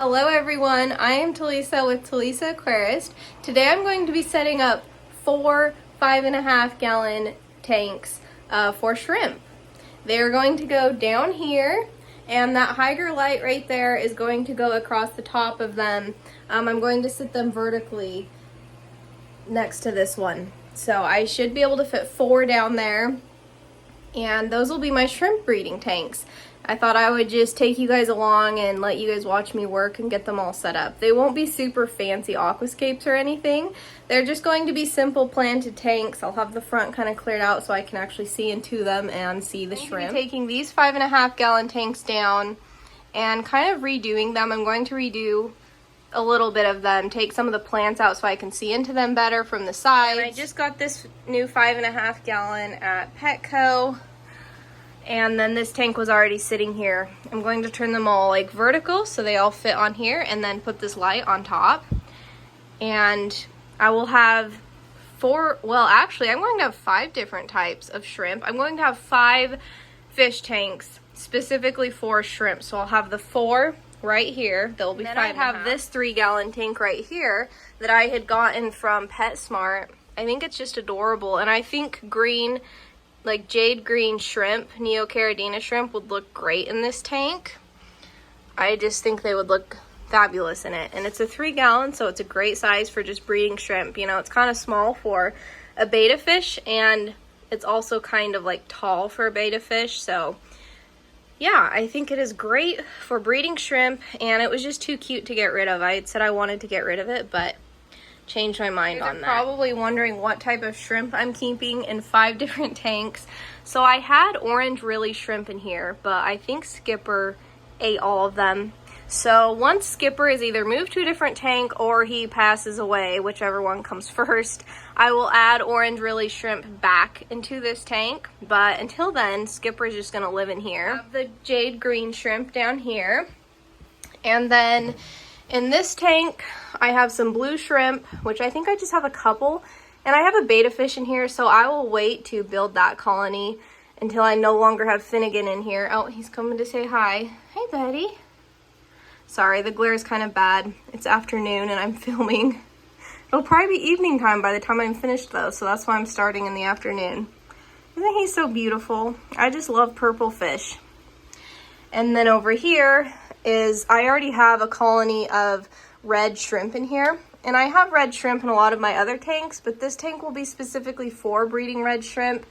Hello everyone, I am Talisa with Talisa Aquarist. Today I'm going to be setting up 4 5.5 gallon tanks for shrimp. They're going to go down here, and that Hygger light right there is going to go across the top of them. I'm going to sit them vertically next to this one. So I should be able to fit 4 down there, and those will be my shrimp breeding tanks. I thought I would just take you guys along and let you guys watch me work and get them all set up. They won't be super fancy aquascapes or anything. They're just going to be simple planted tanks. I'll have the front kind of cleared out so I can actually see into them and see the shrimp. I'm taking these 5.5 gallon tanks down and kind of redoing them. I'm going to redo a little bit of them, take some of the plants out so I can see into them better from the sides. And I just got this new 5.5 gallon at Petco. And then this tank was already sitting here. I'm going to turn them all like vertical so they all fit on here, and then put this light on top. And I will have I'm going to have 5 different types of shrimp. I'm going to have 5 fish tanks specifically for shrimp. So I'll have the 4 right here. There'll be 5. I have this 3 gallon tank right here that I had gotten from PetSmart. I think it's just adorable, and I think green, like jade green shrimp, Neocaridina shrimp, would look great in this tank. I just think they would look fabulous in it. And it's a 3 gallon, so it's a great size for just breeding shrimp. You know, it's kind of small for a betta fish, and it's also kind of like tall for a betta fish. So yeah, I think it is great for breeding shrimp, and it was just too cute to get rid of. I had said I wanted to get rid of it, but changed my mind on that. You're probably wondering what type of shrimp I'm keeping in 5 different tanks. So I had orange Riley shrimp in here, but I think Skipper ate all of them. So once Skipper is either moved to a different tank or he passes away, whichever one comes first, I will add orange Riley shrimp back into this tank. But until then, Skipper is just gonna live in here. I have the jade green shrimp down here. And then in this tank, I have some blue shrimp, which I think I just have a couple, and I have a betta fish in here, so I will wait to build that colony until I no longer have Finnegan in here. Oh, he's coming to say hi. Hey, buddy. Sorry, the glare is kind of bad. It's afternoon and I'm filming. It'll probably be evening time by the time I'm finished though, so that's why I'm starting in the afternoon. Isn't he so beautiful? I just love purple fish. And then over here is, I already have a colony of red shrimp in here, and I have red shrimp in a lot of my other tanks, but this tank will be specifically for breeding red shrimp.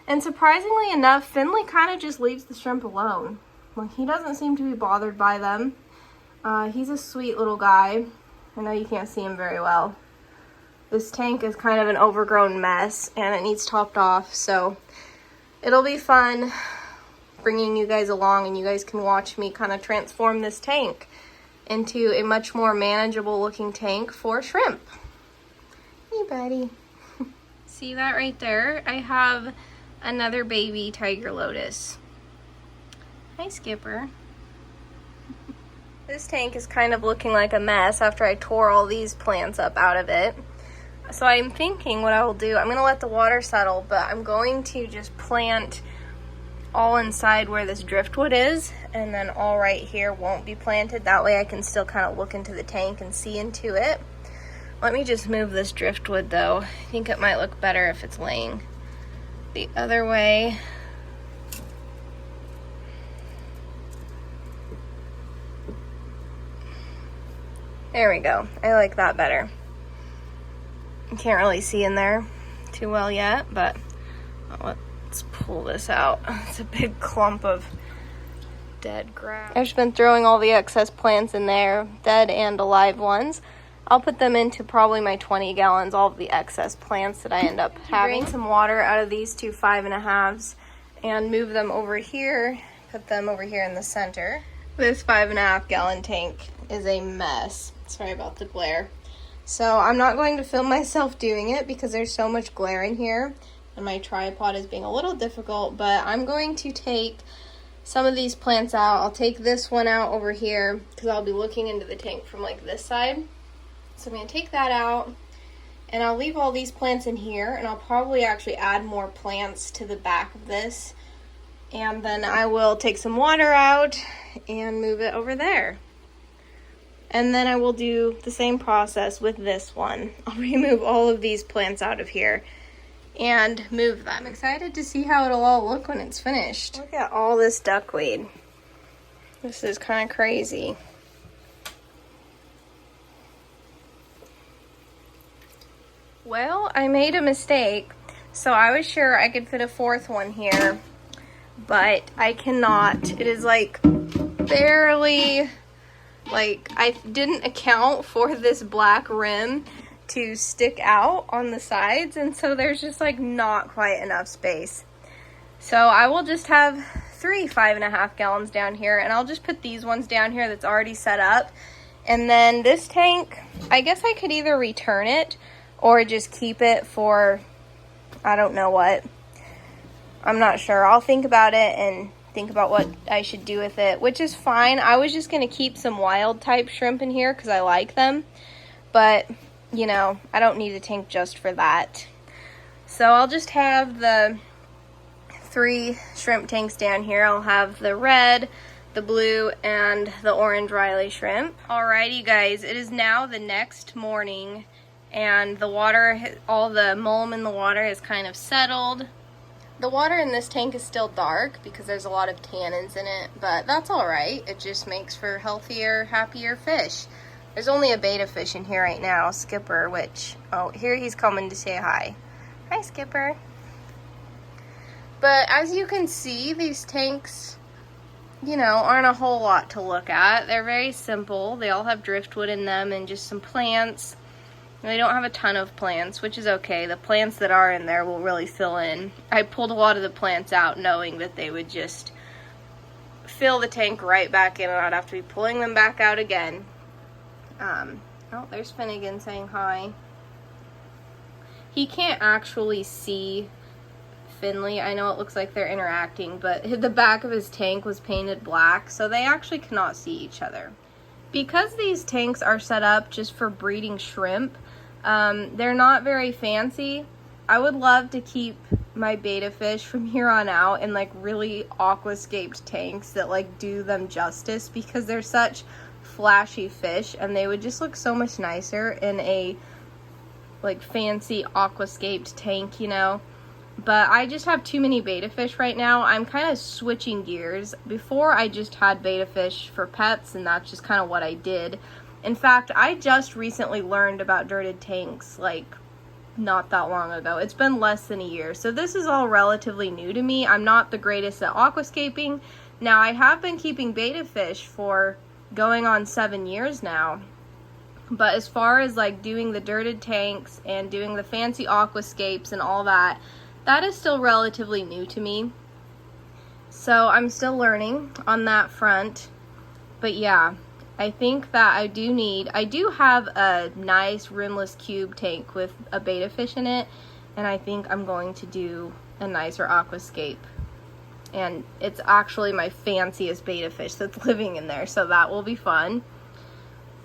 And surprisingly enough, Finley kind of just leaves the shrimp alone. Like, he doesn't seem to be bothered by them. He's a sweet little guy. I know you can't see him very well. This tank is kind of an overgrown mess, and it needs topped off, so it'll be fun bringing you guys along, and you guys can watch me kind of transform this tank into a much more manageable looking tank for shrimp. Hey, buddy. See that right there? I have another baby tiger lotus. Hi, Skipper. This tank is kind of looking like a mess after I tore all these plants up out of it. So I'm thinking what I will do, I'm going to let the water settle, but I'm going to just plant all inside where this driftwood is, and then all right here won't be planted. That way I can still kind of look into the tank and see into it. Let me just move this driftwood though. I think it might look better if it's laying the other way. There we go. I like that better. You can't really see in there too well yet, but let's pull this out. It's a big clump of dead grass. I've just been throwing all the excess plants in there, dead and alive ones. I'll put them into probably my 20 gallons, all of the excess plants that I end up having. Drain some water out of these 2 5.5s and move them over here, put them over here in the center. This 5.5 gallon tank is a mess. Sorry about the glare. So I'm not going to film myself doing it because there's so much glare in here, and my tripod is being a little difficult, but I'm going to take some of these plants out. I'll take this one out over here because I'll be looking into the tank from like this side. So I'm going to take that out, and I'll leave all these plants in here, and I'll probably actually add more plants to the back of this, and then I will take some water out and move it over there. And then I will do the same process with this one. I'll remove all of these plants out of here and move them. I'm excited to see how it'll all look when it's finished. Look at all this duckweed. This is kind of crazy. Well, I made a mistake. So I was sure I could fit a fourth one here, but I cannot. It is like barely, like I didn't account for this black rim to stick out on the sides, and so there's just like not quite enough space. So I will just have 3 5.5 gallons down here, and I'll just put these ones down here that's already set up. And then this tank, I guess I could either return it or just keep it for, I don't know what. I'm not sure. I'll think about it and think about what I should do with it, which is fine. I was just going to keep some wild type shrimp in here because I like them. But, you know, I don't need a tank just for that. So I'll just have the 3 shrimp tanks down here. I'll have the red, the blue, and the orange Riley shrimp. Alrighty guys, it is now the next morning, and the water, all the mulm in the water is kind of settled. The water in this tank is still dark because there's a lot of tannins in it, but that's alright. It just makes for healthier, happier fish. There's only a betta fish in here right now, Skipper, which, oh, here he's coming to say hi. Hi, Skipper. But as you can see, these tanks, you know, aren't a whole lot to look at. They're very simple. They all have driftwood in them and just some plants. They don't have a ton of plants, which is okay. The plants that are in there will really fill in. I pulled a lot of the plants out knowing that they would just fill the tank right back in and I'd have to be pulling them back out again. Oh, there's Finnegan saying hi. He can't actually see Finley. I know it looks like they're interacting, but the back of his tank was painted black, so they actually cannot see each other. Because these tanks are set up just for breeding shrimp, they're not very fancy. I would love to keep my betta fish from here on out in like really aquascaped tanks that like do them justice, because they're such flashy fish and they would just look so much nicer in a like fancy aquascaped tank, you know. But I just have too many betta fish right now. I'm kind of switching gears. Before I just had betta fish for pets, and that's just kind of what I did. In fact, I just recently learned about dirted tanks like not that long ago. It's been less than a year, so this is all relatively new to me. I'm not the greatest at aquascaping. Now, I have been keeping betta fish for going on 7 years now, but as far as like doing the dirted tanks and doing the fancy aquascapes and all that, that is still relatively new to me. So I'm still learning on that front. But yeah, I think that I do have a nice rimless cube tank with a betta fish in it, and I think I'm going to do a nicer aquascape. And it's actually my fanciest betta fish that's living in there, so that will be fun.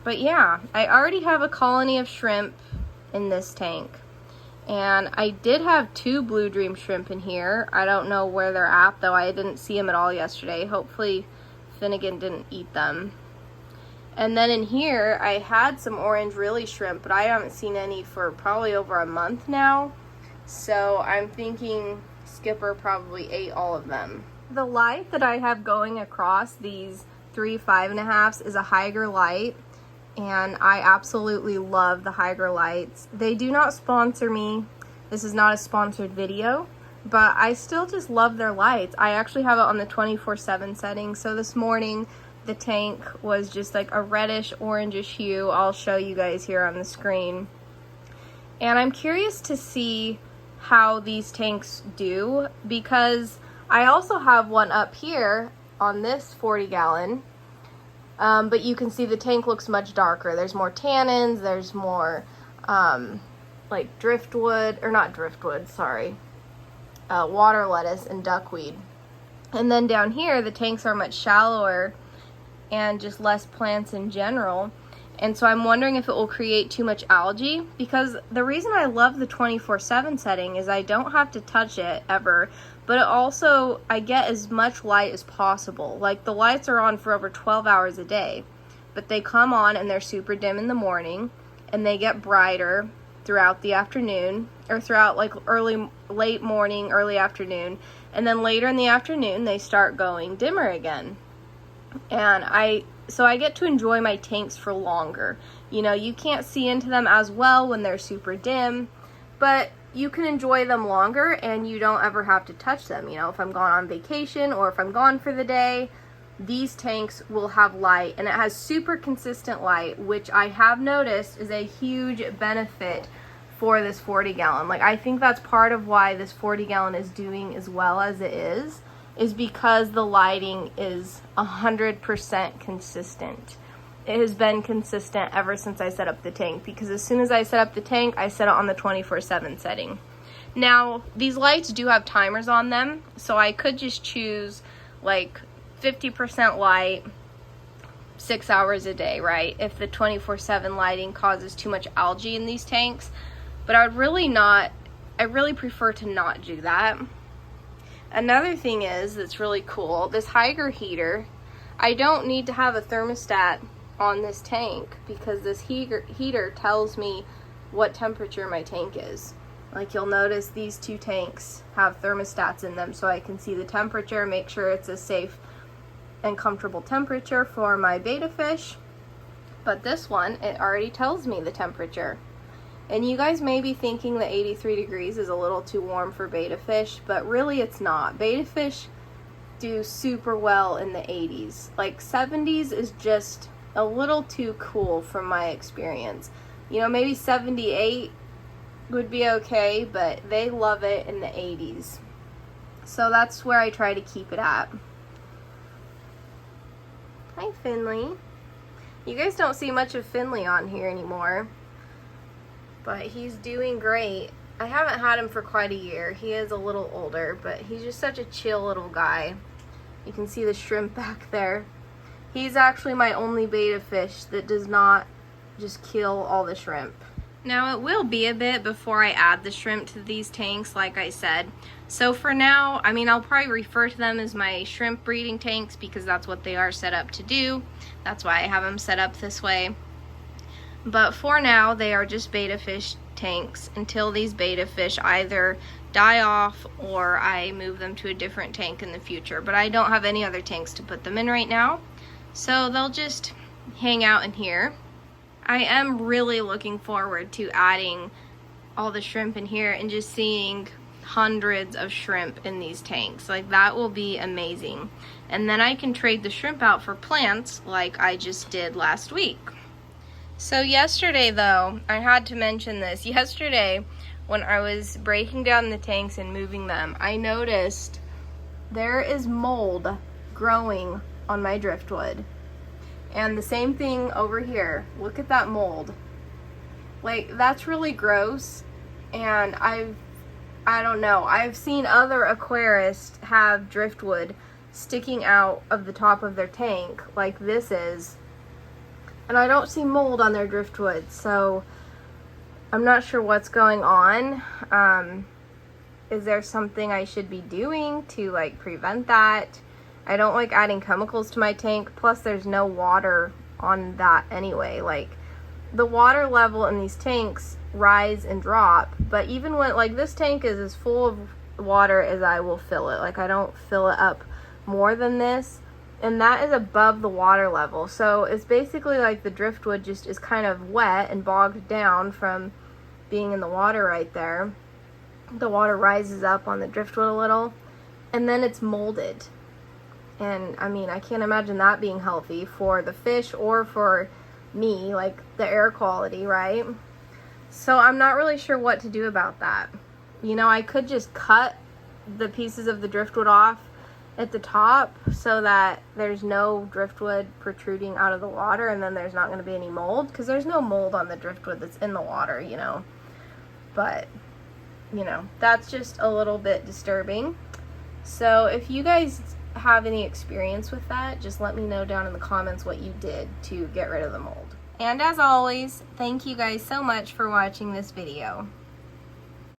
But yeah, I already have a colony of shrimp in this tank. And I did have 2 Blue Dream shrimp in here. I don't know where they're at, though. I didn't see them at all yesterday. Hopefully Finnegan didn't eat them. And then in here, I had some orange Riley shrimp, but I haven't seen any for probably over a month now. So I'm thinking Skipper probably ate all of them. The light that I have going across these 3 5.5s is a Hygger light. And I absolutely love the Hygger lights. They do not sponsor me. This is not a sponsored video, but I still just love their lights. I actually have it on the 24/7 setting. So this morning, the tank was just like a reddish, orangish hue. I'll show you guys here on the screen. And I'm curious to see how these tanks do, because I also have one up here on this 40-gallon. But you can see the tank looks much darker. There's more tannins, there's more like driftwood, or not driftwood, sorry, water lettuce and duckweed. And then down here, the tanks are much shallower and just less plants in general. And so I'm wondering if it will create too much algae, because the reason I love the 24/7 setting is I don't have to touch it ever, but it also, I get as much light as possible. Like the lights are on for over 12 hours a day. but they come on and they're super dim in the morning, and they get brighter throughout the afternoon, or throughout like late morning, early afternoon, and then later in the afternoon they start going dimmer again. And so I get to enjoy my tanks for longer. You know, you can't see into them as well when they're super dim, but you can enjoy them longer and you don't ever have to touch them. You know, if I'm gone on vacation or if I'm gone for the day, these tanks will have light, and it has super consistent light, which I have noticed is a huge benefit for this 40 gallon. Like, I think that's part of why this 40 gallon is doing as well as it is because the lighting is 100% consistent. It has been consistent ever since I set up the tank, because as soon as I set up the tank, I set it on the 24/7 setting. Now, these lights do have timers on them, so I could just choose like 50% light, 6 hours a day, right? If the 24/7 lighting causes too much algae in these tanks. But I really prefer to not do that. Another thing that's really cool, this Hygger heater, I don't need to have a thermostat on this tank because this heater tells me what temperature my tank is. Like, you'll notice these two tanks have thermostats in them, so I can see the temperature, make sure it's a safe and comfortable temperature for my betta fish. But this one, it already tells me the temperature. And you guys may be thinking that 83 degrees is a little too warm for betta fish, but really it's not. Betta fish do super well in the 80s. Like, 70s is just a little too cool from my experience. You know, maybe 78 would be okay, but they love it in the 80s. So that's where I try to keep it at. Hi, Finley. You guys don't see much of Finley on here anymore, but he's doing great. I haven't had him for quite a year. He is a little older, but he's just such a chill little guy. You can see the shrimp back there. He's actually my only betta fish that does not just kill all the shrimp. Now, it will be a bit before I add the shrimp to these tanks, like I said. So for now, I mean, I'll probably refer to them as my shrimp breeding tanks because that's what they are set up to do. That's why I have them set up this way. But for now, they are just betta fish tanks until these betta fish either die off or I move them to a different tank in the future. But I don't have any other tanks to put them in right now, so they'll just hang out in here. I am really looking forward to adding all the shrimp in here and just seeing hundreds of shrimp in these tanks. Like, that will be amazing. And then I can trade the shrimp out for plants like I just did last week. So yesterday, though, I had to mention this. Yesterday, when I was breaking down the tanks and moving them, I noticed there is mold growing on my driftwood. And the same thing over here. Look at that mold. Like, that's really gross. And I don't know. I've seen other aquarists have driftwood sticking out of the top of their tank like this is. And I don't see mold on their driftwood, so I'm not sure what's going on. Is there something I should be doing to like prevent that? I don't like adding chemicals to my tank, plus there's no water on that anyway. Like, the water level in these tanks rise and drop, but even when, like, this tank is as full of water as I will fill it. Like, I don't fill it up more than this, and that is above the water level. So it's basically like the driftwood just is kind of wet and bogged down from being in the water right there. The water rises up on the driftwood a little, and then it's molded. And I mean, I can't imagine that being healthy for the fish or for me, like the air quality, right? So I'm not really sure what to do about that. You know, I could just cut the pieces of the driftwood off at the top so that there's no driftwood protruding out of the water, and then there's not going to be any mold, because there's no mold on the driftwood that's in the water, you know. But, you know, that's just a little bit disturbing. So if you guys have any experience with that, just let me know down in the comments what you did to get rid of the mold. And as always, thank you guys so much for watching this video.